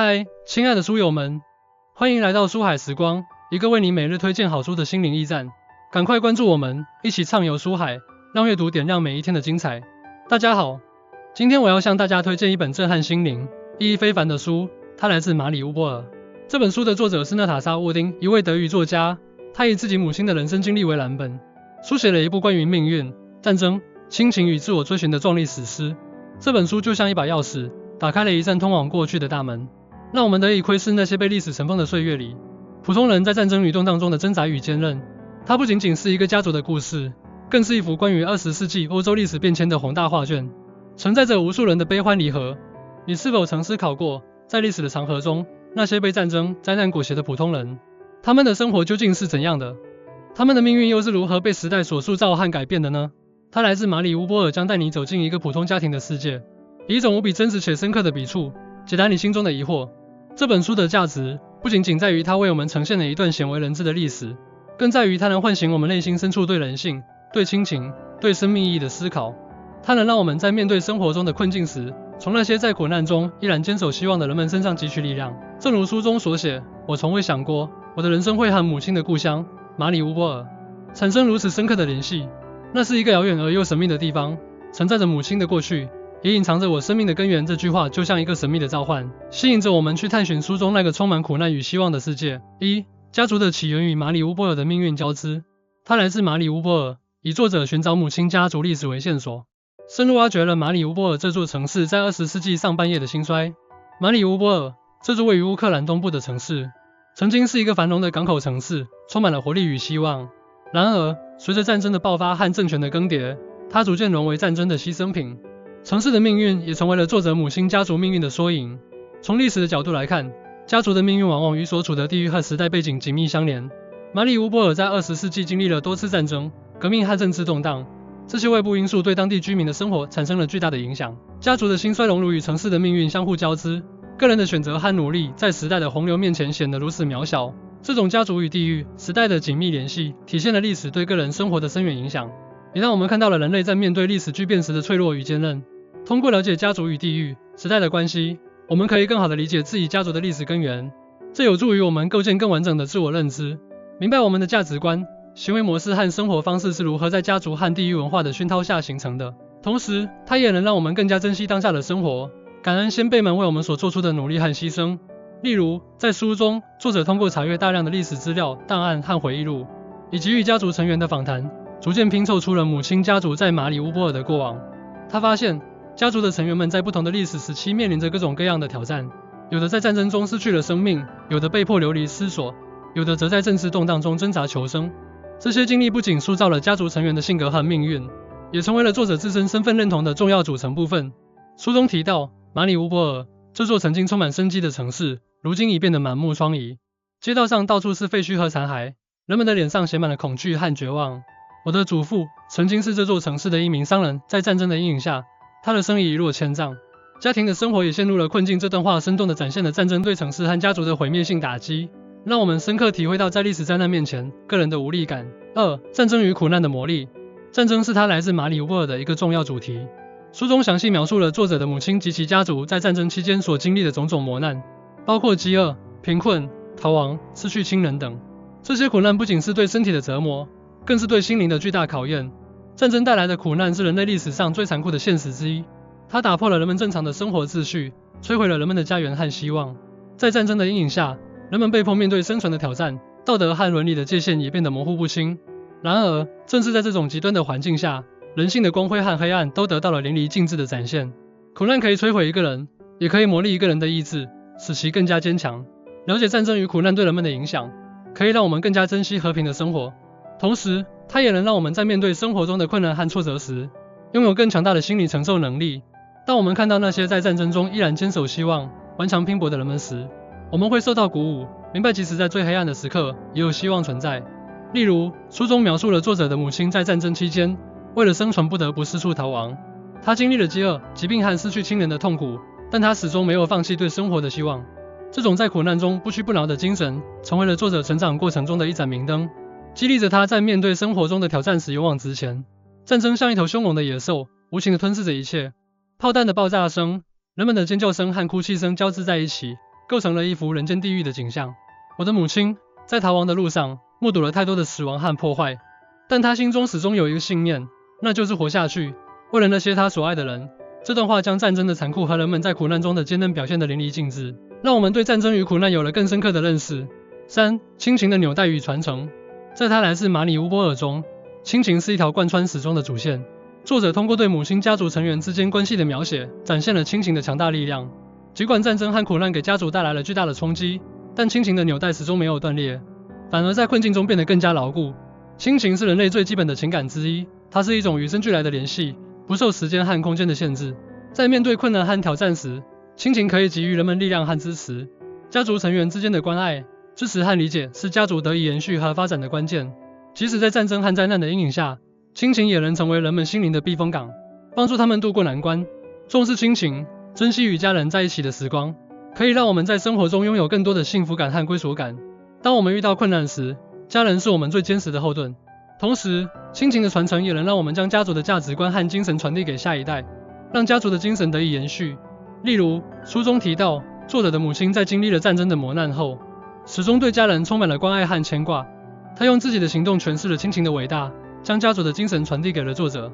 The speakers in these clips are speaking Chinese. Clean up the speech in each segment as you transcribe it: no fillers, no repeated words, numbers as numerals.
嗨，亲爱的书友们，欢迎来到书海时光，一个为你每日推荐好书的心灵驿站。赶快关注我们，一起畅游书海，让阅读点亮每一天的精彩。大家好，今天我要向大家推荐一本震撼心灵、意义非凡的书，它来自马里乌波尔。这本书的作者是娜塔莎·沃丁，一位德语作家，他以自己母亲的人生经历为蓝本，书写了一部关于命运、战争、亲情与自我追寻的壮丽史诗。这本书就像一把钥匙，打开了一扇通往过去的大门，让我们得以窥视那些被历史尘封的岁月里，普通人在战争与动荡中的挣扎与坚韧。它不仅仅是一个家族的故事，更是一幅关于20世纪欧洲历史变迁的宏大画卷，承载着无数人的悲欢离合。你是否曾思考过，在历史的长河中，那些被战争、灾难裹挟的普通人，他们的生活究竟是怎样的？他们的命运又是如何被时代所塑造和改变的呢？它来自马里乌波尔，将带你走进一个普通家庭的世界，以一种无比真实且深刻的笔触，解答你心中的疑惑。这本书的价值不仅仅在于它为我们呈现了一段鲜为人知的历史，更在于它能唤醒我们内心深处对人性、对亲情、对生命意义的思考。它能让我们在面对生活中的困境时，从那些在苦难中依然坚守希望的人们身上汲取力量。正如书中所写，我从未想过，我的人生会和母亲的故乡马里乌波尔产生如此深刻的联系。那是一个遥远而又神秘的地方，承载着母亲的过去，也隐藏着我生命的根源。这句话就像一个神秘的召唤，吸引着我们去探寻书中那个充满苦难与希望的世界。家族的起源与马里乌波尔的命运交织。它来自马里乌波尔，以作者寻找母亲家族历史为线索，深入挖掘了马里乌波尔这座城市在20世纪上半叶的兴衰。马里乌波尔，这座位于乌克兰东部的城市，曾经是一个繁荣的港口城市，充满了活力与希望。然而，随着战争的爆发和政权的更迭，它逐渐沦为战争的牺牲品。城市的命运也成为了作者母亲家族命运的缩影。从历史的角度来看，家族的命运往往与所处的地域和时代背景紧密相连。马里乌波尔在20世纪经历了多次战争、革命和政治动荡，这些外部因素对当地居民的生活产生了巨大的影响。家族的兴衰荣辱与城市的命运相互交织，个人的选择和努力在时代的洪流面前显得如此渺小。这种家族与地域、时代的紧密联系，体现了历史对个人生活的深远影响，也让我们看到了人类在面对历史巨变时的脆弱与坚韧。通过了解家族与地域、时代的关系，我们可以更好地理解自己家族的历史根源，这有助于我们构建更完整的自我认知，明白我们的价值观、行为模式和生活方式是如何在家族和地域文化的熏陶下形成的。同时，它也能让我们更加珍惜当下的生活，感恩先辈们为我们所做出的努力和牺牲。例如，在书中，作者通过查阅大量的历史资料、档案和回忆录，以及与家族成员的访谈，逐渐拼凑出了母亲家族在马里乌波尔的过往。他发现，家族的成员们在不同的历史时期面临着各种各样的挑战，有的在战争中失去了生命，有的被迫流离失所，有的则在政治动荡中挣扎求生。这些经历不仅塑造了家族成员的性格和命运，也成为了作者自身身份认同的重要组成部分。书中提到，马里乌波尔这座曾经充满生机的城市，如今已变得满目疮痍，街道上到处是废墟和残骸，人们的脸上写满了恐惧和绝望。我的祖父曾经是这座城市的一名商人，在战争的阴影下，他的生意一落千丈，家庭的生活也陷入了困境。这段话生动地展现了战争对城市和家族的毁灭性打击，让我们深刻体会到在历史灾难面前个人的无力感。战争与苦难的魔力。战争是他来自马里乌波尔的一个重要主题。书中详细描述了作者的母亲及其家族在战争期间所经历的种种磨难，包括饥饿、贫困、逃亡、失去亲人等。这些苦难不仅是对身体的折磨，更是对心灵的巨大考验。战争带来的苦难是人类历史上最残酷的现实之一，它打破了人们正常的生活秩序，摧毁了人们的家园和希望。在战争的阴影下，人们被迫面对生存的挑战，道德和伦理的界限也变得模糊不清。然而，正是在这种极端的环境下，人性的光辉和黑暗都得到了淋漓尽致的展现。苦难可以摧毁一个人，也可以磨砺一个人的意志，使其更加坚强。了解战争与苦难对人们的影响，可以让我们更加珍惜和平的生活。同时，它也能让我们在面对生活中的困难和挫折时，拥有更强大的心理承受能力。当我们看到那些在战争中依然坚守希望、顽强拼搏的人们时，我们会受到鼓舞，明白即使在最黑暗的时刻，也有希望存在。例如，书中描述了作者的母亲在战争期间，为了生存不得不四处逃亡。她经历了饥饿、疾病和失去亲人的痛苦，但她始终没有放弃对生活的希望。这种在苦难中不屈不挠的精神，成为了作者成长过程中的一盏明灯，激励着他在面对生活中的挑战时勇往直前。战争像一头凶猛的野兽，无情地吞噬着一切。炮弹的爆炸声、人们的尖叫声和哭泣声交织在一起，构成了一幅人间地狱的景象。我的母亲在逃亡的路上目睹了太多的死亡和破坏，但她心中始终有一个信念，那就是活下去，为了那些她所爱的人。这段话将战争的残酷和人们在苦难中的艰难表现得淋漓尽致，让我们对战争与苦难有了更深刻的认识。3. 亲情的纽带与传承。在他来自马里乌波尔中，亲情是一条贯穿始终的主线。作者通过对母亲家族成员之间关系的描写，展现了亲情的强大力量。尽管战争和苦难给家族带来了巨大的冲击，但亲情的纽带始终没有断裂，反而在困境中变得更加牢固。亲情是人类最基本的情感之一，它是一种与生俱来的联系，不受时间和空间的限制。在面对困难和挑战时，亲情可以给予人们力量和支持。家族成员之间的关爱、支持和理解是家族得以延续和发展的关键。即使在战争和灾难的阴影下，亲情也能成为人们心灵的避风港，帮助他们度过难关。重视亲情，珍惜与家人在一起的时光，可以让我们在生活中拥有更多的幸福感和归属感。当我们遇到困难时，家人是我们最坚实的后盾。同时，亲情的传承也能让我们将家族的价值观和精神传递给下一代，让家族的精神得以延续。例如，书中提到，作者的母亲在经历了战争的磨难后，始终对家人充满了关爱和牵挂。她用自己的行动诠释了亲情的伟大，将家族的精神传递给了作者。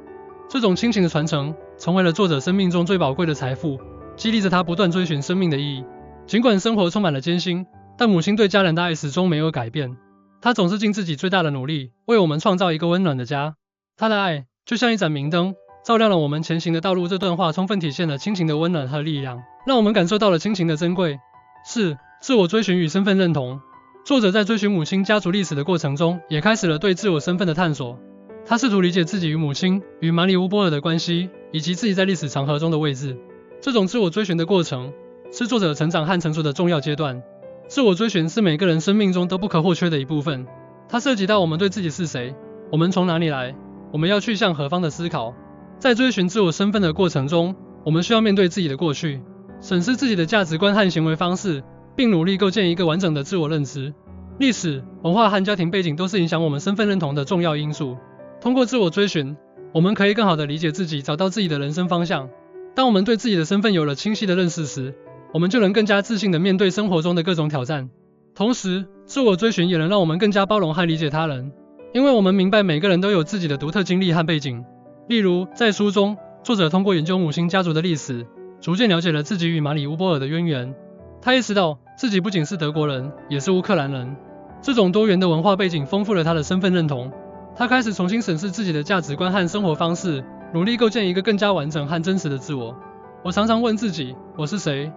这种亲情的传承，成为了作者生命中最宝贵的财富，激励着他不断追寻生命的意义。尽管生活充满了艰辛，但母亲对家人的爱始终没有改变。她总是尽自己最大的努力，为我们创造一个温暖的家。她的爱就像一盏明灯，照亮了我们前行的道路。这段话充分体现了亲情的温暖和力量，让我们感受到了亲情的珍贵。4. 自我追寻与身份认同。作者在追寻母亲家族历史的过程中，也开始了对自我身份的探索。他试图理解自己与母亲、与马里乌波尔的关系，以及自己在历史长河中的位置。这种自我追寻的过程，是作者成长和成熟的重要阶段。自我追寻是每个人生命中都不可或缺的一部分，它涉及到我们对自己是谁，我们从哪里来，我们要去向何方的思考。在追寻自我身份的过程中，我们需要面对自己的过去，审视自己的价值观和行为方式，并努力构建一个完整的自我认知。历史、文化和家庭背景都是影响我们身份认同的重要因素。通过自我追寻，我们可以更好地理解自己，找到自己的人生方向。当我们对自己的身份有了清晰的认识时，我们就能更加自信地面对生活中的各种挑战。同时，自我追寻也能让我们更加包容和理解他人，因为我们明白每个人都有自己的独特经历和背景。例如，在书中，作者通过研究母亲家族的历史，逐渐了解了自己与马里乌波尔的渊源。他意识到自己不仅是德国人，也是乌克兰人。这种多元的文化背景丰富了他的身份认同。他开始重新审视自己的价值观和生活方式，努力构建一个更加完整和真实的自我。我常常问自己，我是谁？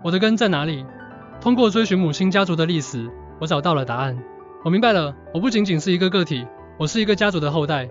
我的根在哪里？通过追寻母亲家族的历史，我找到了答案。我明白了，我不仅仅是一个个体，我是一个家族的后代。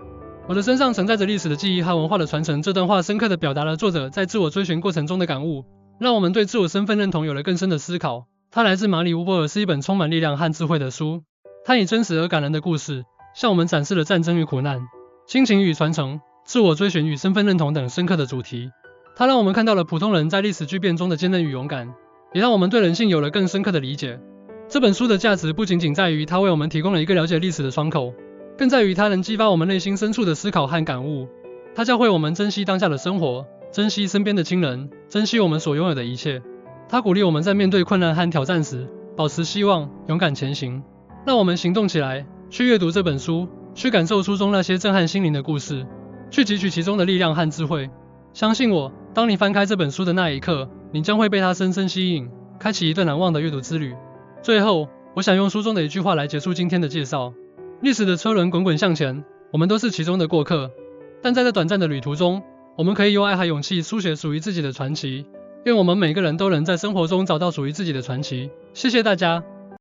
我的身上承载着历史的记忆和文化的传承。这段话深刻地表达了作者在自我追寻过程中的感悟，让我们对自我身份认同有了更深的思考。它来自马里乌波尔，是一本充满力量和智慧的书。它以真实而感人的故事，向我们展示了战争与苦难、亲情与传承、自我追寻与身份认同等深刻的主题。它让我们看到了普通人在历史巨变中的坚韧与勇敢，也让我们对人性有了更深刻的理解。这本书的价值不仅仅在于它为我们提供了一个了解历史的窗口，更在于它能激发我们内心深处的思考和感悟。它教会我们珍惜当下的生活，珍惜身边的亲人，珍惜我们所拥有的一切。它鼓励我们在面对困难和挑战时，保持希望，勇敢前行。让我们行动起来，去阅读这本书，去感受书中那些震撼心灵的故事，去汲取其中的力量和智慧。相信我，当你翻开这本书的那一刻，你将会被它深深吸引，开启一段难忘的阅读之旅。最后，我想用书中的一句话来结束今天的介绍：历史的车轮滚滚向前，我们都是其中的过客。但在这短暂的旅途中，我们可以用爱和勇气书写属于自己的传奇。愿我们每个人都能在生活中找到属于自己的传奇。谢谢大家。